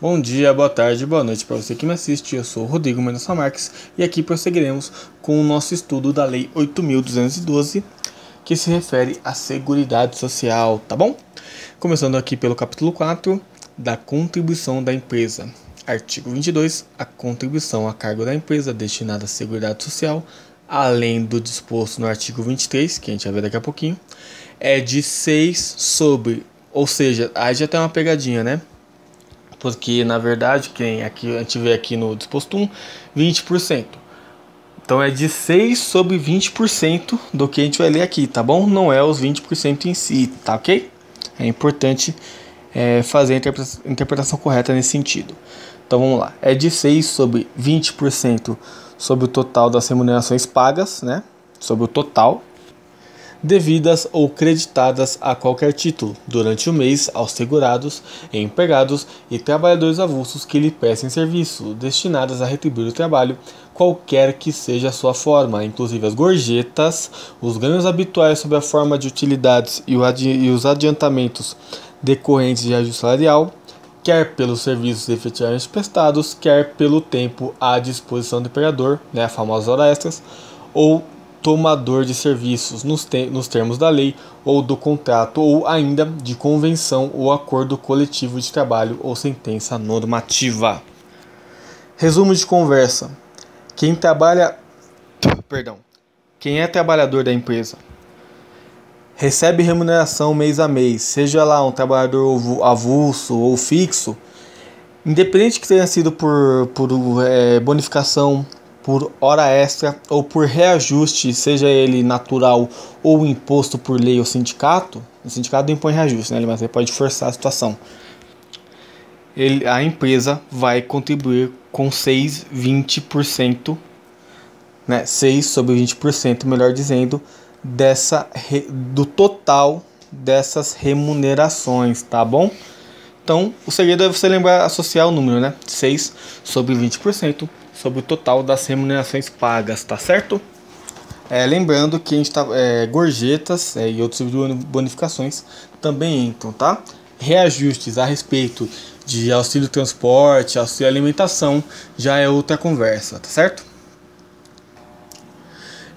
Bom dia, boa tarde, boa noite para você que me assiste. Eu sou o Rodrigo Mendonça Marques e aqui prosseguiremos com o nosso estudo da Lei 8.212, que se refere à Seguridade Social, tá bom? Começando aqui pelo capítulo 4 da contribuição da empresa. Artigo 22. A contribuição a cargo da empresa destinada à Seguridade Social, além do disposto no artigo 23, que a gente vai ver daqui a pouquinho, é de 6 sobre, ou seja, aí já tem uma pegadinha, né? Porque na verdade, quem aqui, a gente vê aqui no disposto 1, 20%. Então é de 6 sobre 20% do que a gente vai ler aqui, tá bom? Não é os 20% em si, tá ok? É importante fazer a interpretação correta nesse sentido. Então vamos lá. É de 6 sobre 20% sobre o total das remunerações pagas, né? Sobre o total, devidas ou creditadas a qualquer título, durante o mês aos segurados, empregados e trabalhadores avulsos que lhe prestem serviço, destinadas a retribuir o trabalho, qualquer que seja a sua forma, inclusive as gorjetas, os ganhos habituais sob a forma de utilidades e os adiantamentos decorrentes de ajuste salarial, quer pelos serviços efetivamente prestados, quer pelo tempo à disposição do empregador, né, a famosa hora extras, ou tomador de serviços nos termos da lei ou do contrato, ou ainda de convenção ou acordo coletivo de trabalho ou sentença normativa. Resumo de conversa. Quem é trabalhador da empresa recebe remuneração mês a mês, seja lá um trabalhador avulso ou fixo, independente que tenha sido por bonificação, por hora extra ou por reajuste, seja ele natural ou imposto por lei ou sindicato. O sindicato não impõe reajuste, né? Mas ele pode forçar a situação. A empresa vai contribuir com 6,20%, né? 6 sobre 20%, melhor dizendo, do total dessas remunerações, tá bom? Então, o segredo é você lembrar, associar o número, né? 6 sobre 20% sobre o total das remunerações pagas, tá certo? Lembrando que a gente gorjetas e outras bonificações também entram, tá? Reajustes a respeito de auxílio transporte, auxílio alimentação, já é outra conversa, tá certo?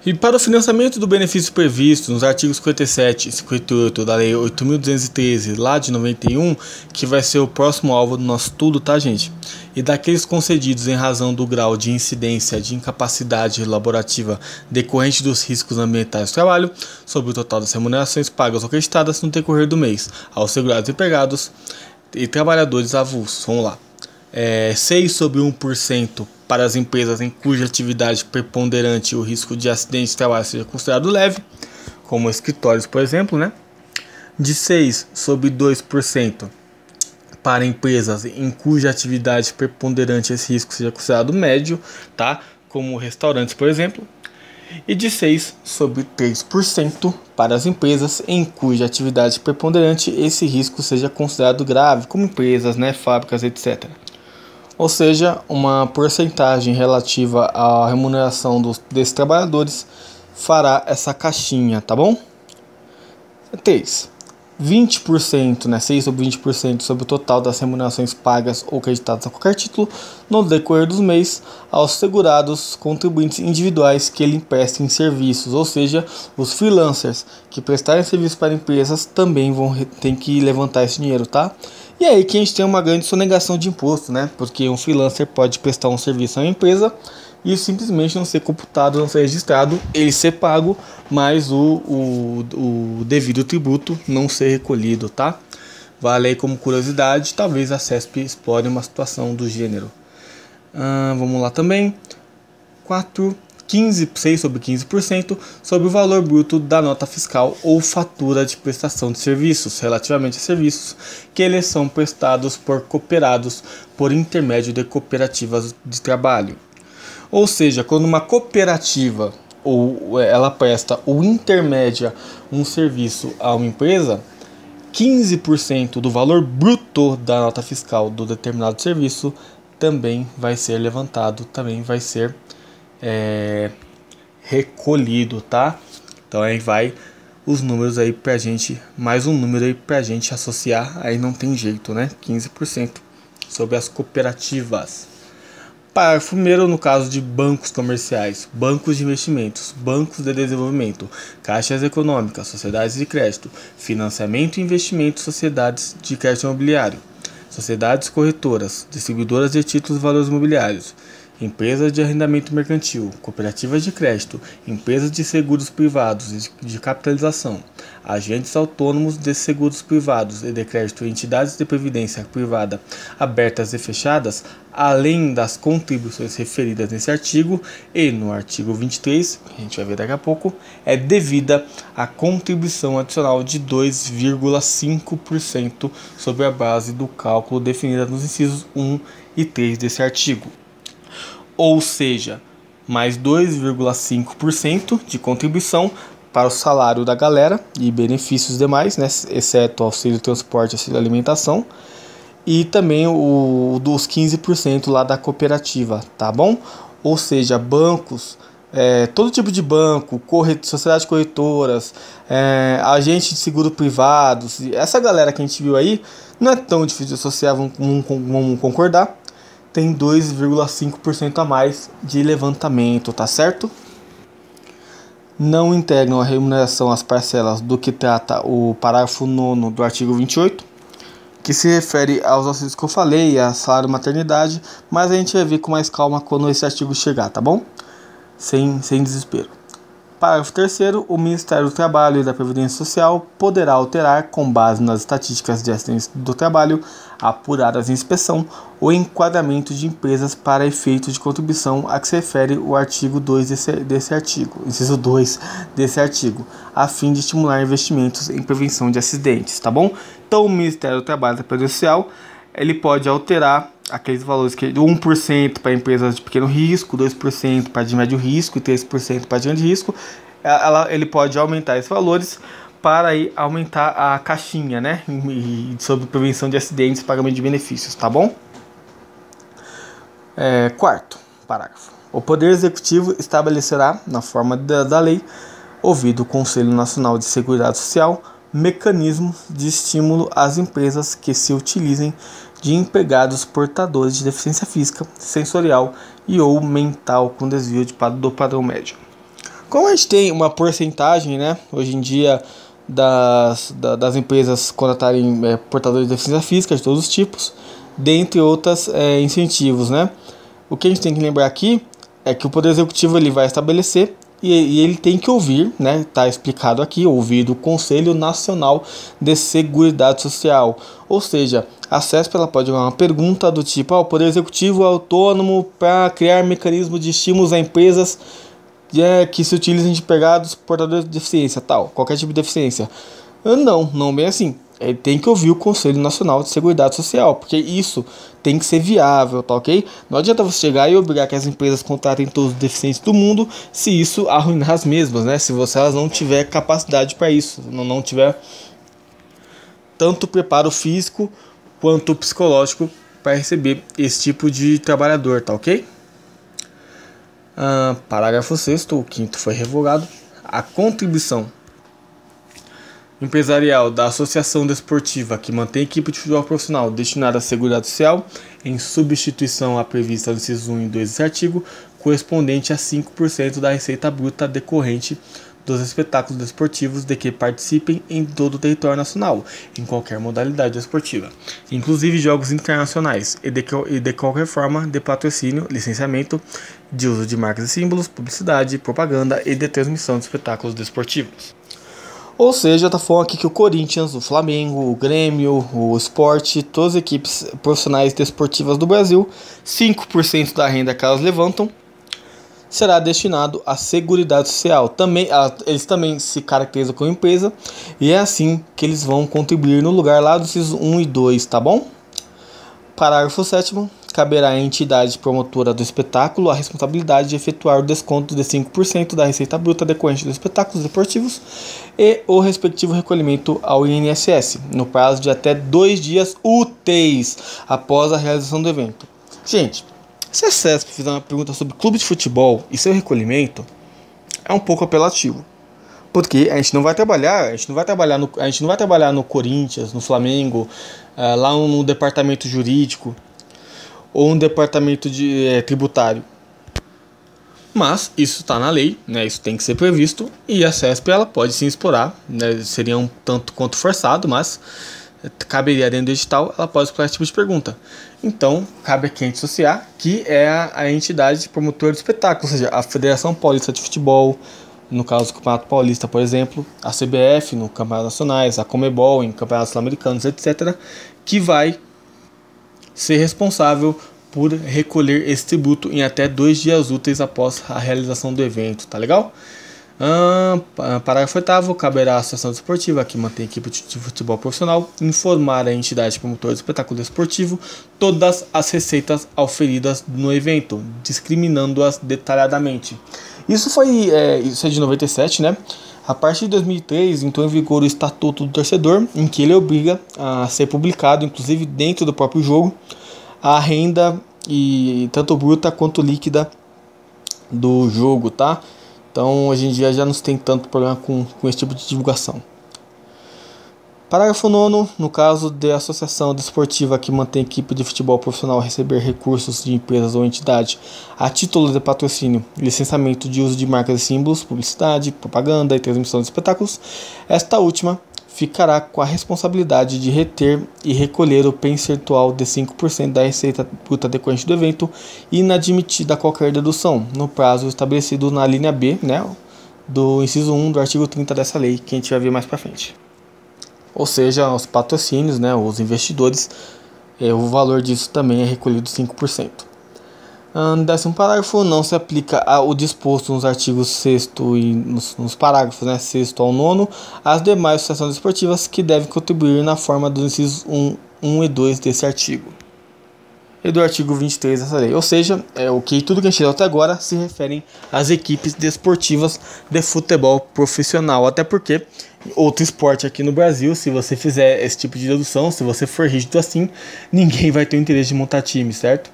E para o financiamento do benefício previsto nos artigos 57 e 58 da Lei 8.213, lá de 91, que vai ser o próximo alvo do nosso estudo, tá, gente? E daqueles concedidos em razão do grau de incidência de incapacidade laborativa decorrente dos riscos ambientais do trabalho, sobre o total das remunerações pagas ou acreditadas no decorrer do mês, aos segurados empregados e trabalhadores avulsos. Vamos lá. 6 sobre 1% para as empresas em cuja atividade preponderante o risco de acidente de trabalho seja considerado leve, como escritórios, por exemplo, né? De 6 sobre 2% para empresas em cuja atividade preponderante esse risco seja considerado médio, tá? Como restaurantes, por exemplo. E de 6 sobre 3% para as empresas em cuja atividade preponderante esse risco seja considerado grave, como empresas, né, fábricas, etc. Ou seja, uma porcentagem relativa à remuneração desses trabalhadores fará essa caixinha, tá bom? 3. 20%, né, 6 sobre 20% sobre o total das remunerações pagas ou creditadas a qualquer título no decorrer dos meses aos segurados contribuintes individuais que lhe prestem serviços, ou seja, os freelancers que prestarem serviços para empresas também ter que levantar esse dinheiro, tá? E aí que a gente tem uma grande sonegação de imposto, né? Porque um freelancer pode prestar um serviço a uma empresa e simplesmente não ser computado, não ser registrado, ele ser pago, mas o devido tributo não ser recolhido, tá? Vale aí como curiosidade, talvez a CESP explore uma situação do gênero. Vamos lá também. 6 sobre 15% sobre o valor bruto da nota fiscal ou fatura de prestação de serviços, relativamente a serviços que eles são prestados por cooperados por intermédio de cooperativas de trabalho. Ou seja, quando uma cooperativa ou ela presta ou intermédia um serviço a uma empresa, 15% do valor bruto da nota fiscal do determinado serviço também vai ser levantado, também vai ser recolhido, tá? Então aí vai os números aí pra gente, mais um número aí pra gente associar, aí não tem jeito, né? 15%. sobre as cooperativas. Parágrafo 1º, no caso de bancos comerciais, bancos de investimentos, bancos de desenvolvimento, caixas econômicas, sociedades de crédito, financiamento e investimento, sociedades de crédito imobiliário, sociedades corretoras, distribuidoras de títulos e valores imobiliários, empresas de arrendamento mercantil, cooperativas de crédito, empresas de seguros privados e de capitalização, agentes autônomos de seguros privados e de crédito e entidades de previdência privada abertas e fechadas, além das contribuições referidas nesse artigo e no artigo 23, que a gente vai ver daqui a pouco, é devida a contribuição adicional de 2,5% sobre a base do cálculo definida nos incisos 1 e 3 desse artigo. Ou seja, mais 2,5% de contribuição para o salário da galera e benefícios demais, né, exceto auxílio transporte, auxílio alimentação, e também o dos 15% lá da cooperativa, tá bom? Ou seja, bancos, todo tipo de banco, sociedades corretoras, agentes de seguro privados, essa galera que a gente viu aí, não é tão difícil de associar, vamos concordar, tem 2,5% a mais de levantamento, tá certo? Não integram a remuneração às parcelas do que trata o parágrafo 9º do artigo 28, que se refere aos auxílios que eu falei, a salário e maternidade, mas a gente vai ver com mais calma quando esse artigo chegar, tá bom? Sem desespero. Parágrafo 3º, o Ministério do Trabalho e da Previdência Social poderá alterar, com base nas estatísticas de acidentes do trabalho apuradas em inspeção, o enquadramento de empresas para efeito de contribuição a que se refere o artigo 2 desse artigo, inciso 2 desse artigo, a fim de estimular investimentos em prevenção de acidentes, tá bom? Então, o Ministério do Trabalho e da Previdência Social, ele pode alterar aqueles valores que 1% para empresas de pequeno risco, 2% para de médio risco e 3% para de grande risco. Ele pode aumentar esses valores para aí aumentar a caixinha, né, sobre prevenção de acidentes e pagamento de benefícios, tá bom? Quarto parágrafo. O Poder Executivo estabelecerá, na forma da lei, ouvido o Conselho Nacional de Seguridade Social, mecanismos de estímulo às empresas que se utilizem de empregados portadores de deficiência física, sensorial e ou mental com desvio do padrão médio. Como a gente tem uma porcentagem, né, hoje em dia das empresas contratarem portadores de deficiência física de todos os tipos, dentre outros incentivos, né? O que a gente tem que lembrar aqui é que o Poder Executivo ele vai estabelecer e ele tem que ouvir, né? Está explicado aqui, ouvir do Conselho Nacional de Seguridade Social. Ou seja, a CESP ela pode jogar uma pergunta do tipo: o Poder Executivo é autônomo para criar mecanismos de estímulos a empresas que se utilizem de empregados portadores de deficiência, tal, qualquer tipo de deficiência. Não bem assim. Ele tem que ouvir o Conselho Nacional de Seguridade Social, porque isso tem que ser viável, tá ok? Não adianta você chegar e obrigar que as empresas contratem todos os deficientes do mundo, se isso arruinar as mesmas, né? Se elas não tiver capacidade para isso, não tiver tanto preparo físico quanto psicológico para receber esse tipo de trabalhador, tá ok? Parágrafo 6º, o 5º foi revogado. A contribuição empresarial da associação desportiva que mantém equipe de futebol profissional destinada à Seguridade Social, em substituição à prevista no inciso 1 e 2 desse artigo, correspondente a 5% da receita bruta decorrente dos espetáculos desportivos de que participem em todo o território nacional, em qualquer modalidade esportiva, inclusive jogos internacionais, e de qualquer forma de patrocínio, licenciamento, de uso de marcas e símbolos, publicidade, propaganda e de transmissão de espetáculos desportivos. Ou seja, tá falando aqui que o Corinthians, o Flamengo, o Grêmio, o Sport, todas as equipes profissionais desportivas do Brasil, 5% da renda que elas levantam será destinado à Seguridade Social. Eles também se caracterizam como empresa e é assim que eles vão contribuir no lugar lá dos incisos 1 e 2, tá bom? Parágrafo 7º. Caberá à entidade promotora do espetáculo a responsabilidade de efetuar o desconto de 5% da receita bruta decorrente dos espetáculos desportivos e o respectivo recolhimento ao INSS, no prazo de até 2 dias úteis após a realização do evento. Gente, se a CESP fizer uma pergunta sobre clube de futebol e seu recolhimento, é um pouco apelativo. Porque a gente não vai trabalhar no Corinthians, no Flamengo, lá no departamento jurídico. ou um departamento tributário. Mas isso está na lei, né? Isso tem que ser previsto, e a CESP ela pode sim explorar, né? Seria um tanto quanto forçado, mas caberia dentro do edital, ela pode explorar esse tipo de pergunta. Então, cabe aqui a gente associar que é a entidade promotora do espetáculo, ou seja, a Federação Paulista de Futebol, no caso do Campeonato Paulista, por exemplo, a CBF no Campeonatos Nacionais, a Conmebol em Campeonatos Sul-Americanos, etc., que vai ser responsável por recolher esse tributo em até 2 dias úteis após a realização do evento, tá legal? Parágrafo 8º, caberá à associação desportiva que mantém a equipe de futebol profissional informar a entidade promotora do espetáculo desportivo todas as receitas auferidas no evento, discriminando-as detalhadamente. Isso é de 97, né? A partir de 2003 entrou em vigor o Estatuto do Torcedor, em que ele obriga a ser publicado, inclusive dentro do próprio jogo, a renda, e tanto bruta quanto líquida do jogo, tá? Então hoje em dia já não se tem tanto problema com esse tipo de divulgação. Parágrafo 9º, no caso de associação desportiva que mantém equipe de futebol profissional receber recursos de empresas ou entidade a título de patrocínio, licenciamento de uso de marcas e símbolos, publicidade, propaganda e transmissão de espetáculos, esta última ficará com a responsabilidade de reter e recolher o percentual de 5% da receita bruta decorrente do evento, inadmitida qualquer dedução, no prazo estabelecido na linha B, né, do inciso 1 do artigo 30 dessa lei, que a gente vai ver mais para frente. Ou seja, os patrocínios, né, os investidores, o valor disso também é recolhido 5%. No 10º parágrafo, não se aplica o disposto nos artigos 6º e nos parágrafos 6º ao 9º às demais associações desportivas que devem contribuir na forma dos incisos 1 e 2 desse artigo. E do artigo 23 dessa lei. Ou seja, tudo que a gente deu até agora se referem às equipes desportivas de futebol profissional. Até porque outro esporte aqui no Brasil, se você fizer esse tipo de dedução, se você for rígido assim, ninguém vai ter o interesse de montar time, certo?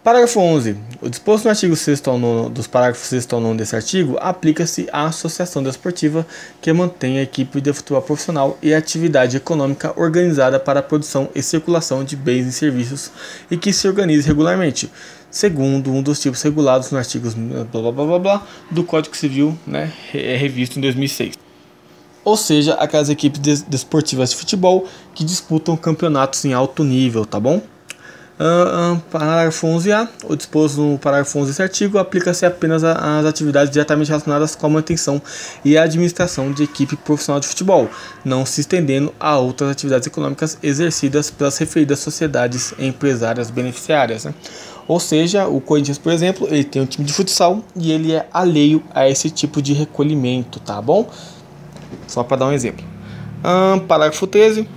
Parágrafo 11. O disposto no artigo 6º ao 9º, dos parágrafos 6º ao 9º desse artigo, aplica-se à associação desportiva que mantém a equipe de futebol profissional e a atividade econômica organizada para a produção e circulação de bens e serviços e que se organize regularmente, segundo um dos tipos regulados nos artigos do Código Civil, né, revisto em 2006. Ou seja, aquelas equipes desportivas de futebol que disputam campeonatos em alto nível, tá bom? Parágrafo 11A. O disposto no parágrafo 11 desse artigo aplica-se apenas às atividades diretamente relacionadas com a manutenção e a administração de equipe profissional de futebol, não se estendendo a outras atividades econômicas exercidas pelas referidas sociedades empresárias beneficiárias, né? Ou seja, o Corinthians, por exemplo, ele tem um time de futsal e ele é alheio a esse tipo de recolhimento, tá bom? Só para dar um exemplo. Parágrafo 13.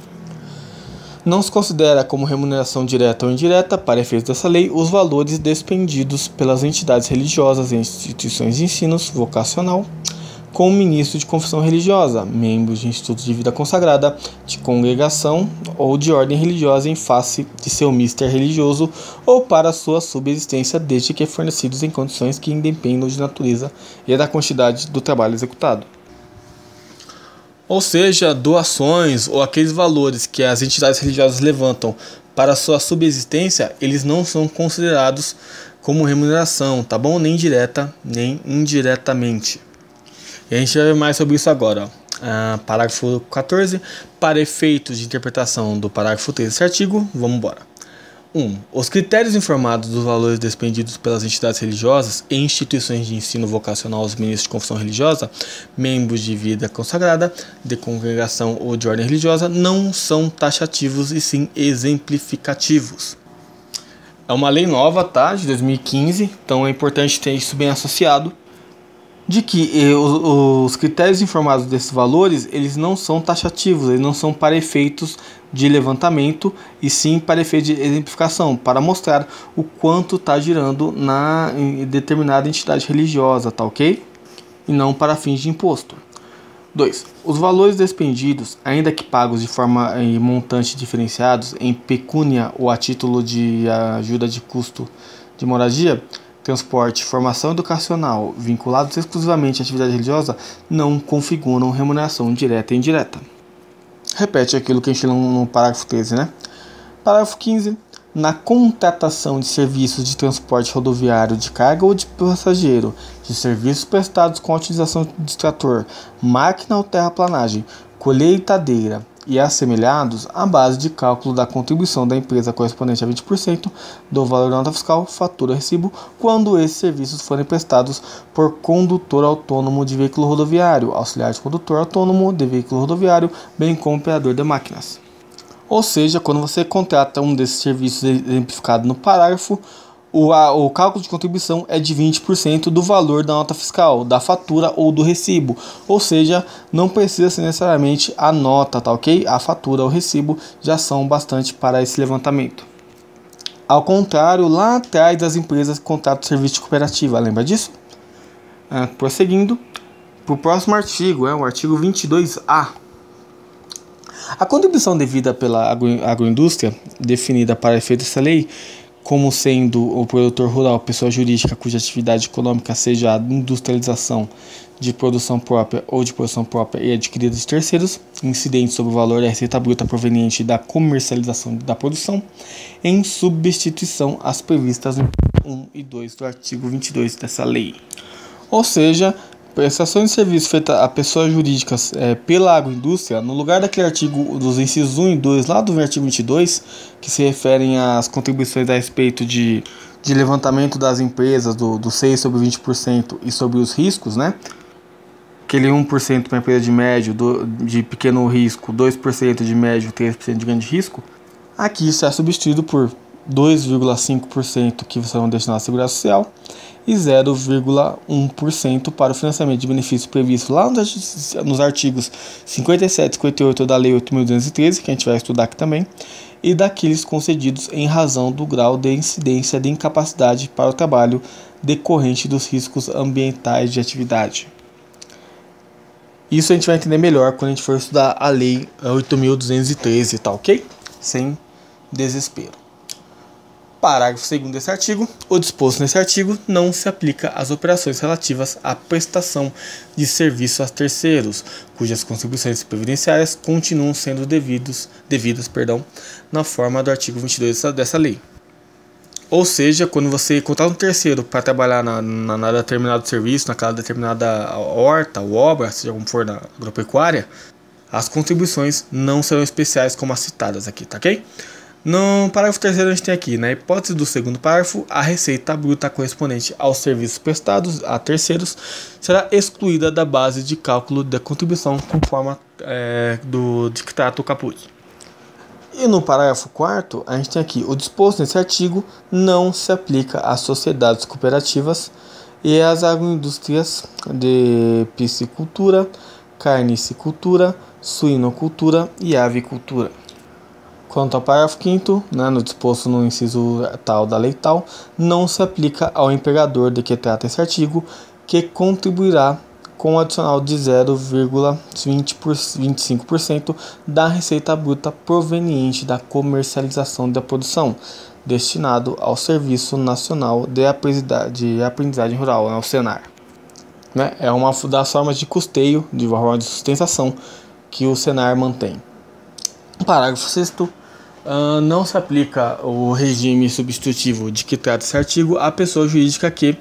Não se considera como remuneração direta ou indireta, para efeitos dessa lei, os valores despendidos pelas entidades religiosas e instituições de ensino vocacional, com o ministro de confissão religiosa, membros de institutos de vida consagrada, de congregação ou de ordem religiosa em face de seu mister religioso ou para sua subsistência, desde que fornecidos em condições que independam de natureza e da quantidade do trabalho executado. Ou seja, doações ou aqueles valores que as entidades religiosas levantam para sua subsistência, eles não são considerados como remuneração, tá bom? Nem direta, nem indiretamente. E a gente vai ver mais sobre isso agora, ó. Parágrafo 14. Para efeitos de interpretação do parágrafo 3 desse artigo, vamos embora. 1. Os critérios informados dos valores despendidos pelas entidades religiosas e instituições de ensino vocacional aos ministros de confissão religiosa, membros de vida consagrada, de congregação ou de ordem religiosa, não são taxativos e sim exemplificativos. É uma lei nova, tá? De 2015, então é importante ter isso bem associado, de que os critérios informados desses valores, eles não são taxativos, eles não são para efeitos de levantamento, e sim para efeito de exemplificação, para mostrar o quanto está girando na determinada entidade religiosa, tá ok? E não para fins de imposto. 2. Os valores despendidos, ainda que pagos de forma e montante diferenciados em pecúnia ou a título de ajuda de custo de moradia, transporte, formação educacional, vinculados exclusivamente à atividade religiosa, não configuram remuneração direta e indireta. Repete aquilo que a gente leu no parágrafo 13, né? Parágrafo 15. na contratação de serviços de transporte rodoviário de carga ou de passageiro, de serviços prestados com a utilização de trator, máquina ou terraplanagem, colheitadeira e assemelhados, a base de cálculo da contribuição da empresa correspondente a 20% do valor da nota fiscal, fatura ou recibo, quando esses serviços forem prestados por condutor autônomo de veículo rodoviário, auxiliar de condutor autônomo de veículo rodoviário, bem como operador de máquinas. Ou seja, quando você contrata um desses serviços exemplificados no parágrafo, o cálculo de contribuição é de 20% do valor da nota fiscal, da fatura ou do recibo. Ou seja, não precisa ser necessariamente a nota, tá ok? A fatura ou recibo já são bastante para esse levantamento. Ao contrário, lá atrás das empresas que contratam serviço de cooperativa, lembra disso? Prosseguindo, para o próximo artigo, o artigo 22A. A contribuição devida pela agroindústria, definida para efeito dessa lei, como sendo o produtor rural pessoa jurídica cuja atividade econômica seja a industrialização de produção própria ou de produção própria e adquirida de terceiros, incidente sobre o valor da receita bruta proveniente da comercialização da produção, em substituição às previstas no 1 e 2 do artigo 22 dessa lei. Ou seja, prestação de serviço feita a pessoas jurídicas pela agroindústria, no lugar daquele artigo dos incisos 1 e 2 lá do artigo 22, que se referem às contribuições a respeito de levantamento das empresas, do 6 sobre 20% e sobre os riscos, né? Aquele 1% para empresa de médio, de pequeno risco, 2% de médio, 3% de grande risco, aqui será substituído por 2,5% que serão destinados à segurança social e 0,1% para o financiamento de benefícios previstos lá nos artigos 57 e 58 da Lei 8.213, que a gente vai estudar aqui também, e daqueles concedidos em razão do grau de incidência de incapacidade para o trabalho decorrente dos riscos ambientais de atividade. Isso a gente vai entender melhor quando a gente for estudar a Lei 8.213, tá ok? Sem desespero. Parágrafo 2º desse artigo. O disposto nesse artigo não se aplica às operações relativas à prestação de serviço a terceiros, cujas contribuições previdenciárias continuam sendo devidas, na forma do artigo 22 dessa lei. Ou seja, quando você contrata um terceiro para trabalhar na determinado serviço, naquela determinada horta ou obra, seja como for na agropecuária, as contribuições não serão especiais como as citadas aqui, tá ok? No parágrafo 3º a gente tem aqui, na hipótese do segundo parágrafo, a receita bruta correspondente aos serviços prestados a terceiros será excluída da base de cálculo da contribuição conforme de que trata o caput. E no parágrafo 4º a gente tem aqui, o disposto nesse artigo não se aplica às sociedades cooperativas e às agroindústrias de piscicultura, carnicicultura, suinocultura e avicultura. Quanto ao parágrafo 5º, no disposto no inciso tal da lei tal, não se aplica ao empregador de que trata esse artigo, que contribuirá com um adicional de 0,25% da receita bruta proveniente da comercialização da produção, destinado ao Serviço Nacional de Aprendizagem Rural, o Senar. É uma das formas de custeio, de forma de sustentação, que o Senar mantém. Parágrafo 6º. Não se aplica o regime substitutivo de que trata esse artigo à pessoa jurídica que,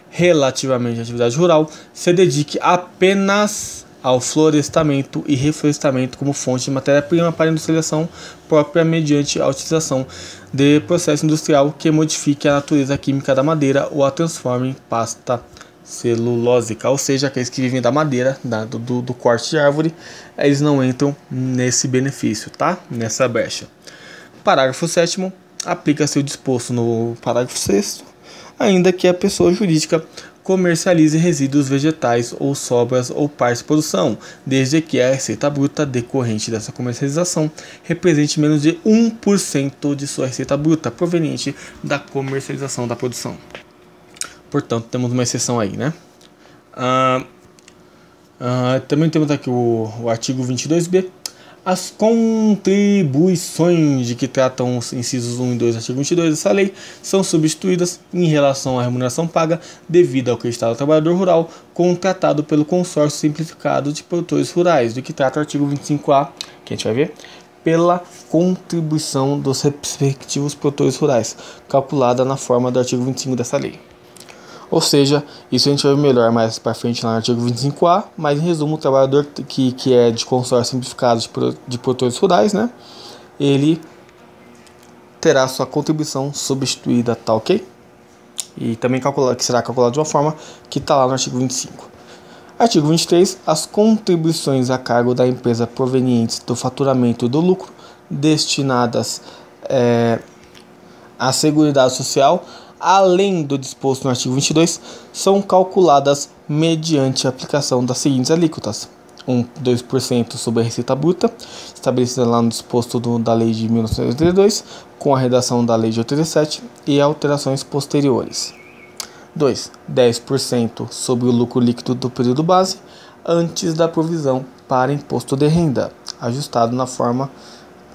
relativamente à atividade rural, se dedique apenas ao florestamento e reflorestamento como fonte de matéria-prima para industrialização própria mediante a utilização de processo industrial que modifique a natureza química da madeira ou a transforme em pasta celulósica, ou seja, aqueles que vivem da madeira, do corte de árvore, eles não entram nesse benefício, tá? Nessa brecha. Parágrafo 7º, aplica-se o disposto no parágrafo 6º, ainda que a pessoa jurídica comercialize resíduos vegetais ou sobras ou partes de produção, desde que a receita bruta decorrente dessa comercialização represente menos de 1% de sua receita bruta proveniente da comercialização da produção. Portanto, temos uma exceção aí, né? Também temos aqui o artigo 22b. As contribuições de que tratam os incisos 1 e 2 do artigo 22 dessa lei são substituídas em relação à remuneração paga devida ao acreditado ao trabalhador rural contratado pelo consórcio simplificado de produtores rurais, do que trata o artigo 25A, que a gente vai ver, pela contribuição dos respectivos produtores rurais, calculada na forma do artigo 25 dessa lei. Ou seja, isso a gente vai ver melhor mais para frente lá no artigo 25A, mas em resumo, o trabalhador que é de consórcio simplificado de produtores rurais, né, ele terá sua contribuição substituída, tá ok? E também que será calculado de uma forma que está lá no artigo 25. Artigo 23. As contribuições a cargo da empresa provenientes do faturamento e do lucro destinadas à Seguridade Social, além do disposto no artigo 22, são calculadas mediante a aplicação das seguintes alíquotas: 2% sobre a receita bruta, estabelecida lá no disposto da Lei de 1982, com a redação da Lei de 87 e alterações posteriores. 2. 10% sobre o lucro líquido do período base, antes da provisão para imposto de renda, ajustado na forma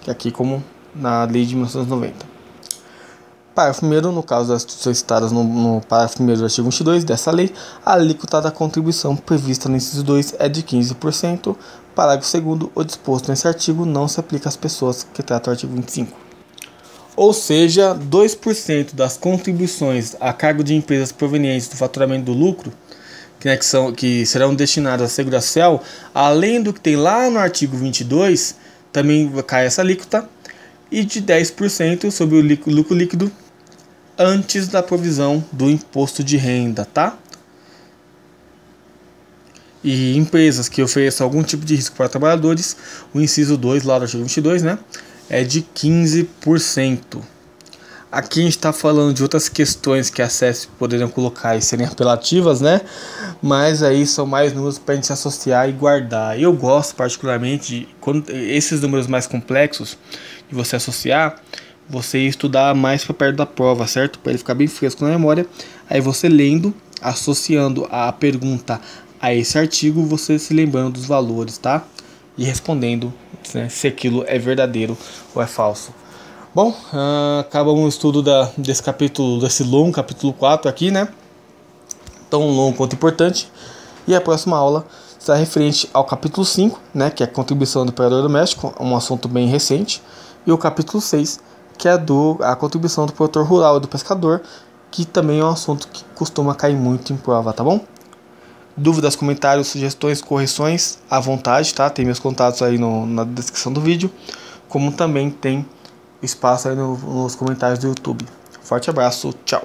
que aqui como na Lei de 1990. Parágrafo 1º, no caso das instituições citadas no parágrafo 1º do artigo 22 dessa lei, a alíquota da contribuição prevista no inciso 2 é de 15%. Parágrafo 2º, o disposto nesse artigo não se aplica às pessoas que tratam o artigo 25. Ou seja, 2% das contribuições a cargo de empresas provenientes do faturamento do lucro, que serão destinadas à Seguridade Social, além do que tem lá no artigo 22, também cai essa alíquota, e de 10% sobre o lucro líquido antes da provisão do imposto de renda, tá? E empresas que ofereçam algum tipo de risco para trabalhadores, o inciso 2 lá do artigo 22, né, é de 15%. Aqui a gente está falando de outras questões que a SESP poderiam colocar e serem apelativas, né? Mas aí são mais números para a gente associar e guardar. Eu gosto particularmente, quando esses números mais complexos, de você associar, você estudar mais para perto da prova, certo? Para ele ficar bem fresco na memória. Aí você lendo, associando a pergunta a esse artigo, você se lembrando dos valores, tá? E respondendo, né, se aquilo é verdadeiro ou é falso. Bom, acabamos o estudo desse capítulo, desse longo capítulo 4 aqui, né? Tão longo quanto importante. E a próxima aula será referente ao capítulo 5, né? Que é a contribuição do operador doméstico, um assunto bem recente. E o capítulo 6, que é a contribuição do produtor rural e do pescador, que também é um assunto que costuma cair muito em prova, tá bom? Dúvidas, comentários, sugestões, correções, à vontade, tá? Tem meus contatos aí na descrição do vídeo, como também tem espaço aí nos comentários do YouTube. Forte abraço, tchau!